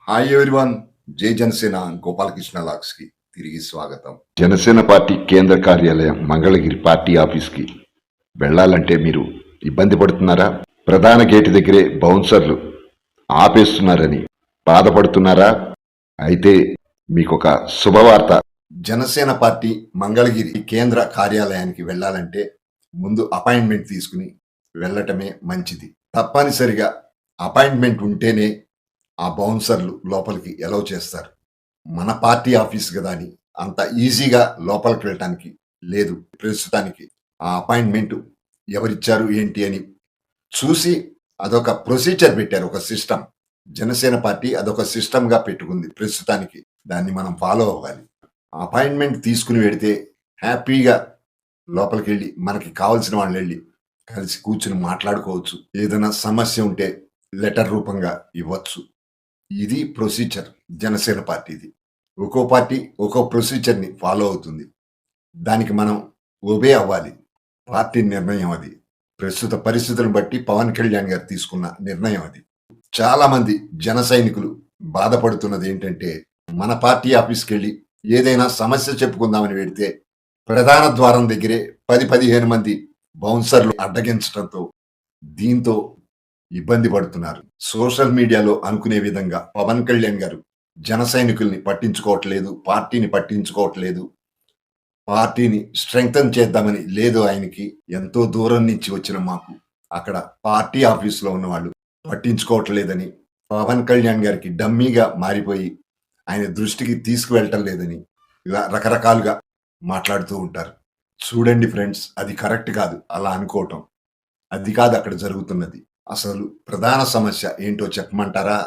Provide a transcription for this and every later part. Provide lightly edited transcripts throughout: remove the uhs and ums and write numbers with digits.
Hi everyone. జై జనసేన గోపాలకృష్ణ లాక్స్ కి తిరిగి స్వాగతం. జనసేన పార్టీ కేంద్ర కార్యాలయం మంగళగిరి పార్టీ ఆఫీస్ కి వెళ్లాలంటే మీరు ఇబ్బంది పడుతున్నారా? ప్రధాన గేటు దగ్గరే బౌన్సర్లు ఆపేస్తున్నారని బాధపడుతున్నారా? అయితే మీకొక శుభవార్త. జనసేన పార్టీ మంగళగిరి కేంద్ర కార్యాలయానికి వెళ్లాలంటే ముందు అపాయింట్మెంట్ తీసుకుని వెళ్ళటమే మంచిది. తప్పనిసరిగా అపాయింట్మెంట్ ఉంటేనే ఆ బౌన్సర్లు లోపలికి ఎలౌ చేస్తారు. మన పార్టీ ఆఫీస్ కదా అని అంత ఈజీగా లోపలికి వెళ్ళటానికి లేదు. ప్రస్తుతానికి ఆ అపాయింట్మెంట్ ఎవరిచ్చారు ఏంటి అని చూసి అదొక ప్రొసీజర్ పెట్టారు, ఒక సిస్టమ్. జనసేన పార్టీ అదొక సిస్టమ్గా పెట్టుకుంది ప్రస్తుతానికి. దాన్ని మనం ఫాలో అవ్వాలి. అపాయింట్మెంట్ తీసుకుని వెడితే హ్యాపీగా లోపలికి వెళ్ళి మనకి కావాల్సిన వాళ్ళు వెళ్ళి కలిసి కూర్చుని మాట్లాడుకోవచ్చు. ఏదైనా సమస్య ఉంటే లెటర్ రూపంగా ఇవ్వచ్చు. ఇది ప్రొసీజర్ జనసేన పార్టీది. ఒక్కో పార్టీ ఒక్కో ప్రొసీజర్ని ఫాలో అవుతుంది. దానికి మనం ఒబే అవ్వాలి. పార్టీ నిర్ణయం అది. ప్రస్తుత పరిస్థితులను బట్టి పవన్ కళ్యాణ్ గారు తీసుకున్న నిర్ణయం అది. చాలా మంది జన సైనికులు బాధపడుతున్నది ఏంటంటే, మన పార్టీ ఆఫీస్కి వెళ్ళి ఏదైనా సమస్య చెప్పుకుందామని వెడితే ప్రధాన ద్వారం దగ్గరే 10-15 మంది బౌన్సర్లు అడ్డగించడంతో దీంతో ఇబ్బంది పడుతున్నారు. సోషల్ మీడియాలో అనుకునే విధంగా పవన్ కళ్యాణ్ గారు జన సైనికుల్ని పట్టించుకోవట్లేదు, పార్టీని పట్టించుకోవట్లేదు, పార్టీని స్ట్రెంగ్తన్ చేద్దామని లేదు ఆయనకి. ఎంతో దూరం నుంచి వచ్చిన మాకు అక్కడ పార్టీ ఆఫీసులో ఉన్న వాళ్ళు పట్టించుకోవట్లేదని, పవన్ కళ్యాణ్ గారికి డమ్మీగా మారిపోయి ఆయన దృష్టికి తీసుకువెళ్ళటం లేదని ఇలా రకరకాలుగా మాట్లాడుతూ ఉంటారు. చూడండి ఫ్రెండ్స్, అది కరెక్ట్ కాదు అలా అనుకోవటం. అది కాదు అక్కడ జరుగుతున్నది. అసలు ప్రధాన సమస్య ఏంటో చెప్పమంటారా?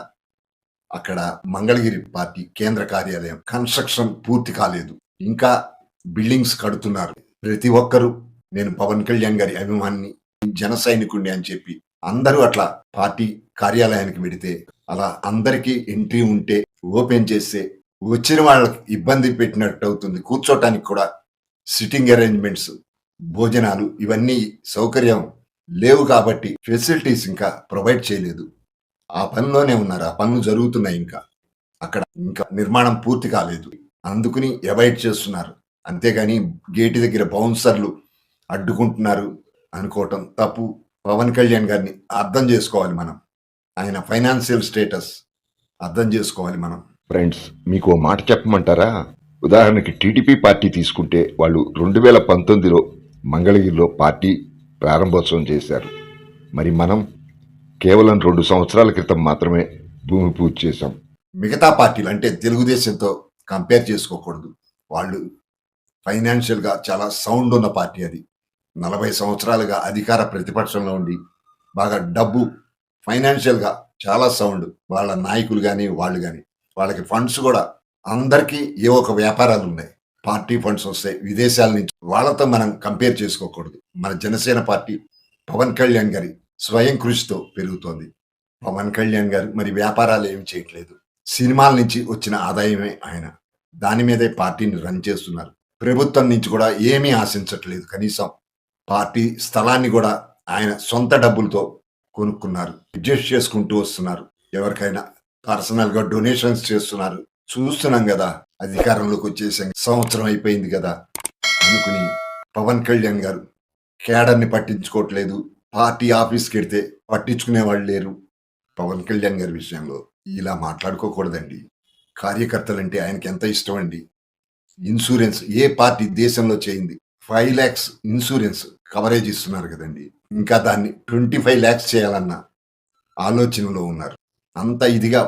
అక్కడ మంగళగిరి పార్టీ కేంద్ర కార్యాలయం కన్స్ట్రక్షన్ పూర్తి కాలేదు. ఇంకా బిల్డింగ్స్ కడుతున్నారు. ప్రతి ఒక్కరూ నేను పవన్ కళ్యాణ్ గారి అభిమాని, జన సైనికుడిని అని చెప్పి అందరూ అట్లా పార్టీ కార్యాలయానికి వెడితే అలా అందరికీ ఎంట్రీ ఉంటే ఓపెన్ చేస్తే వచ్చిన వాళ్ళకి ఇబ్బంది పెట్టినట్టు అవుతుంది. కూర్చోటానికి కూడా సిట్టింగ్ అరేంజ్మెంట్స్, భోజనాలు ఇవన్నీ సౌకర్యం లేవు కాబట్టి ఫెసిలిటీస్ ఇంకా ప్రొవైడ్ చేయలేదు. ఆ పనిలోనే ఉన్నారు. ఆ పనులు జరుగుతున్నాయి. ఇంకా అక్కడ ఇంకా నిర్మాణం పూర్తి కాలేదు. అందుకుని అవాయిడ్ చేస్తున్నారు. అంతేగాని గేటు దగ్గర బౌన్సర్లు అడ్డుకుంటున్నారు అనుకోవటం తప్పు. పవన్ కళ్యాణ్ గారిని అర్థం చేసుకోవాలి మనం. ఆయన ఫైనాన్షియల్ స్టేటస్ అర్థం చేసుకోవాలి మనం. ఫ్రెండ్స్, మీకు ఓ మాట చెప్పమంటారా? ఉదాహరణకి టీడీపీ పార్టీ తీసుకుంటే వాళ్ళు 2019లో మంగళగిరిలో పార్టీ ప్రారంభోత్సవం చేశారు. మరి మనం కేవలం 2 సంవత్సరాల క్రితం మాత్రమే భూమి పూజ చేశాం. మిగతా పార్టీలు అంటే తెలుగుదేశంతో కంపేర్ చేసుకోకూడదు. వాళ్ళు ఫైనాన్షియల్గా చాలా సౌండ్ ఉన్న పార్టీ అది. 40 సంవత్సరాలుగా అధికార ప్రతిపక్షంలో ఉండి బాగా డబ్బు, ఫైనాన్షియల్గా చాలా సౌండ్. వాళ్ళ నాయకులు కానీ వాళ్ళు కానీ వాళ్ళకి ఫండ్స్ కూడా అందరికీ ఏ ఒక వ్యాపారాలు ఉన్నాయి. పార్టీ ఫండ్స్ వస్తాయి విదేశాల నుంచి. వాళ్ళతో మనం కంపేర్ చేసుకోకూడదు. మన జనసేన పార్టీ పవన్ కళ్యాణ్ గారి స్వయం కృషితో పెరుగుతోంది. పవన్ కళ్యాణ్ గారు మరి వ్యాపారాలు ఏమి చేయట్లేదు. సినిమాల నుంచి వచ్చిన ఆదాయమే ఆయన. దాని మీదే పార్టీని రన్ చేస్తున్నారు. ప్రభుత్వం నుంచి కూడా ఏమీ ఆశించట్లేదు. కనీసం పార్టీ స్థలాన్ని కూడా ఆయన సొంత డబ్బులతో కొనుక్కున్నారు. అడ్జస్ట్ చేసుకుంటూ వస్తున్నారు. ఎవరికైనా పర్సనల్గా డొనేషన్స్ చేస్తున్నారు. చూస్తున్నాం కదా, అధికారంలోకి వచ్చేసి సంవత్సరం అయిపోయింది కదా అనుకుని పవన్ కళ్యాణ్ గారు కేడర్ని పట్టించుకోవట్లేదు. పార్టీ ఆఫీస్కి వెడితే పట్టించుకునే వాళ్ళు లేరు. పవన్ కళ్యాణ్ గారి విషయంలో ఇలా మాట్లాడుకోకూడదండి. కార్యకర్తలంటే ఆయనకి ఎంత ఇష్టం అండి. ఇన్సూరెన్స్ ఏ పార్టీ దేశంలో చేయింది? 5 lakhs ఇన్సూరెన్స్ కవరేజ్ ఇస్తున్నారు కదండి. ఇంకా దాన్ని 25 lakhs చేయాలన్న ఆలోచనలో ఉన్నారు. అంత ఇదిగా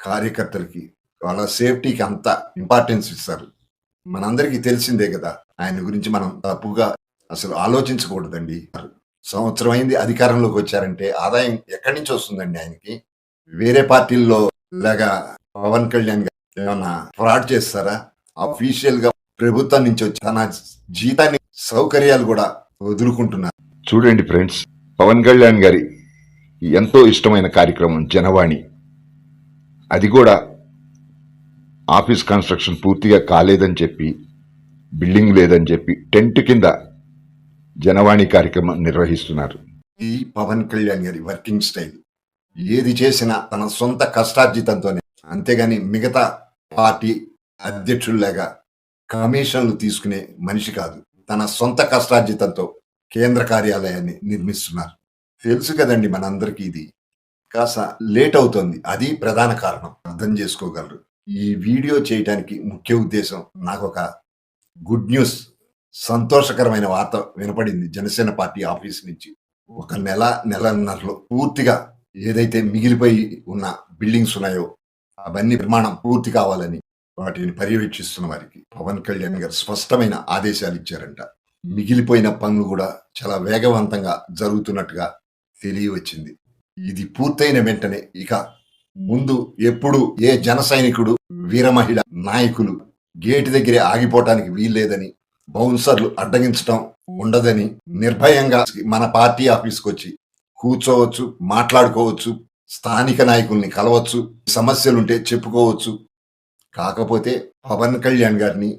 కార్యకర్తలకి, వాళ్ళ సేఫ్టీకి అంత ఇంపార్టెన్స్ ఇస్తారు. మనందరికీ తెలిసిందే కదా. ఆయన గురించి మనం తప్పుగా అసలు ఆలోచించకూడదండి. సంవత్సరం అయింది అధికారంలోకి వచ్చారంటే ఆదాయం ఎక్కడి నుంచి వస్తుందండి ఆయనకి? వేరే పార్టీల్లో లాగా పవన్ కళ్యాణ్ గారు ఏమన్నా ఫ్రాడ్ చేస్తారా? అఫీషియల్ గా ప్రభుత్వం నుంచి వచ్చి తన జీతాన్ని, సౌకర్యాలు కూడా వదులుకుంటున్నారు. చూడండి ఫ్రెండ్స్, పవన్ కళ్యాణ్ గారి ఎంతో ఇష్టమైన కార్యక్రమం జనవాణి. అది కూడా ఆఫీస్ కన్స్ట్రక్షన్ పూర్తిగా కాలేదని చెప్పి, బిల్డింగ్ లేదని చెప్పి టెంట్ కింద జనవాణి కార్యక్రమం నిర్వహిస్తున్నారు. ఈ పవన్ కళ్యాణ్ గారి వర్కింగ్ స్టైల్. ఏది చేసినా తన సొంత కష్టార్జితంతోనే అంతేగాని మిగతా పార్టీ అధ్యక్షుల్లాగా కమిషన్లు తీసుకునే మనిషి కాదు. తన సొంత కష్టార్జితంతో కేంద్ర కార్యాలయాన్ని నిర్మిస్తున్నారు. తెలుసు కదండి మనందరికీ ఇది. కాస్త లేట్ అవుతుంది, అది ప్రధాన కారణం. అర్థం చేసుకోగలరు. ఈ వీడియో చేయటానికి ముఖ్య ఉద్దేశం, నాకు ఒక గుడ్ న్యూస్, సంతోషకరమైన వార్త వినపడింది జనసేన పార్టీ ఆఫీస్ నుంచి. ఒక నెలన్నరలో పూర్తిగా ఏదైతే మిగిలిపోయి ఉన్న బిల్డింగ్స్ ఉన్నాయో అవన్నీ నిర్మాణం పూర్తి కావాలని వాటిని పర్యవేక్షిస్తున్న వారికి పవన్ కళ్యాణ్ గారు స్పష్టమైన ఆదేశాలు ఇచ్చారంట. మిగిలిపోయిన పనులు కూడా చాలా వేగవంతంగా జరుగుతున్నట్టుగా తెలియవచ్చింది. ఇది పూర్తయిన వెంటనే ఇక ముందు ఎప్పుడు ఏ జన సైనికుడు, వీర మహిళ నాయకులు గేటు దగ్గరే ఆగిపోవటానికి వీల్లేదని, బౌన్సర్లు అడ్డగించడం ఉండదని, నిర్భయంగా మన పార్టీ ఆఫీస్కి వచ్చి కూర్చోవచ్చు, మాట్లాడుకోవచ్చు, స్థానిక నాయకుల్ని కలవచ్చు, సమస్యలుంటే చెప్పుకోవచ్చు. కాకపోతే పవన్ కళ్యాణ్ గారిని,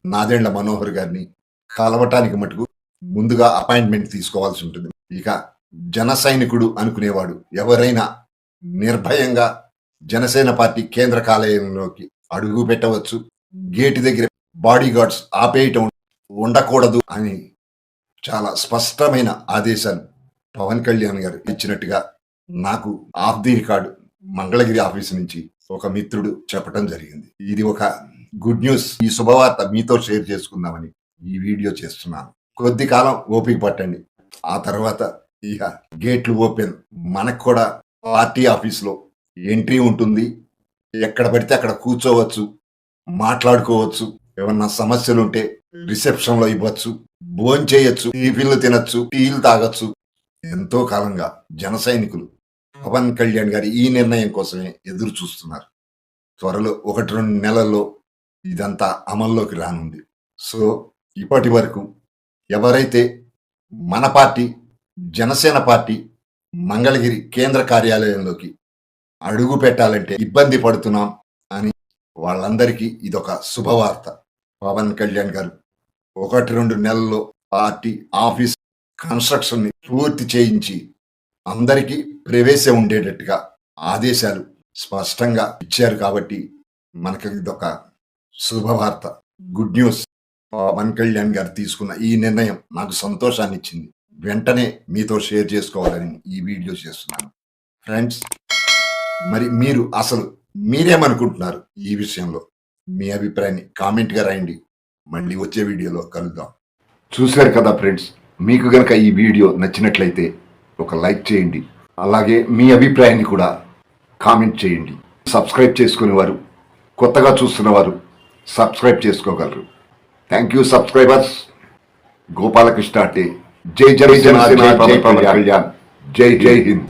నాదెండ్ల మనోహర్ గారిని కలవటానికి మటుకు ముందుగా అపాయింట్మెంట్ తీసుకోవాల్సి ఉంటుంది. ఇక జన సైనికుడు అనుకునేవాడు ఎవరైనా నిర్భయంగా జనసేన పార్టీ కేంద్ర కార్యాలయంలోకి అడుగు పెట్టవచ్చు. గేటు దగ్గర బాడీ గార్డ్స్ ఆపేయటం ఉండకూడదు అని చాలా స్పష్టమైన ఆదేశాలు పవన్ కళ్యాణ్ గారు ఇచ్చినట్టుగా నాకు of the record Mangalagiri office నుంచి ఒక మిత్రుడు చెప్పడం జరిగింది. ఇది ఒక గుడ్ న్యూస్. ఈ శుభవార్త మీతో షేర్ చేసుకుందామని ఈ వీడియో చేస్తున్నాను. కొద్ది కాలం ఓపిక పట్టండి, ఆ తర్వాత ఇక గేట్లు ఓపెన్. మనకు కూడా పార్టీ ఆఫీస్లో ఎంట్రీ ఉంటుంది. ఎక్కడ పడితే అక్కడ కూర్చోవచ్చు, మాట్లాడుకోవచ్చు, ఏమన్నా సమస్యలు ఉంటే రిసెప్షన్ లో ఇవ్వచ్చు, భోజనం చేయొచ్చు, టిఫిన్లు తినొచ్చు, టీలు తాగొచ్చు. ఎంతో కాలంగా జన సైనికులు పవన్ కళ్యాణ్ గారి ఈ నిర్ణయం కోసమే ఎదురు చూస్తున్నారు. త్వరలో 1-2 నెలల్లో ఇదంతా అమల్లోకి రానుంది. సో ఇప్పటి వరకు ఎవరైతే మన పార్టీ జనసేన పార్టీ మంగళగిరి కేంద్ర కార్యాలయంలోకి అడుగు పెట్టాలంటే ఇబ్బంది పడుతున్నాం అని వాళ్ళందరికీ ఇదొక శుభవార్త. పవన్ కళ్యాణ్ గారు 1-2 నెలల్లో పార్టీ ఆఫీస్ కన్స్ట్రక్షన్ ని పూర్తి చేయించి అందరికీ ప్రవేశం ఉండేటట్టుగా ఆదేశాలు స్పష్టంగా ఇచ్చారు. కాబట్టి మనకి ఇదొక శుభవార్త, గుడ్ న్యూస్. పవన్ కళ్యాణ్ గారు తీసుకున్న ఈ నిర్ణయం నాకు సంతోషాన్ని ఇచ్చింది. వెంటనే మీతో షేర్ చేసుకోవాలని ఈ వీడియో చేస్తున్నాను. ఫ్రెండ్స్, మరి మీరు అసలు మీరేమనుకుంటున్నారు ఈ విషయంలో? మీ అభిప్రాయాన్ని కామెంట్గా రాయండి. మళ్ళీ వచ్చే వీడియోలో కలుద్దాం. చూశారు కదా ఫ్రెండ్స్, మీకు గనక ఈ వీడియో నచ్చినట్లయితే ఒక లైక్ చేయండి. అలాగే మీ అభిప్రాయాన్ని కూడా కామెంట్ చేయండి. సబ్స్క్రైబ్ చేసుకునే వారు, కొత్తగా చూస్తున్న వారు సబ్స్క్రైబ్ చేసుకోగలరు. Thank you subscribers. గోపాలకృష్ణ అంటే జై జనసేన, జై పవన్ కళ్యాణ్, జై హింద్.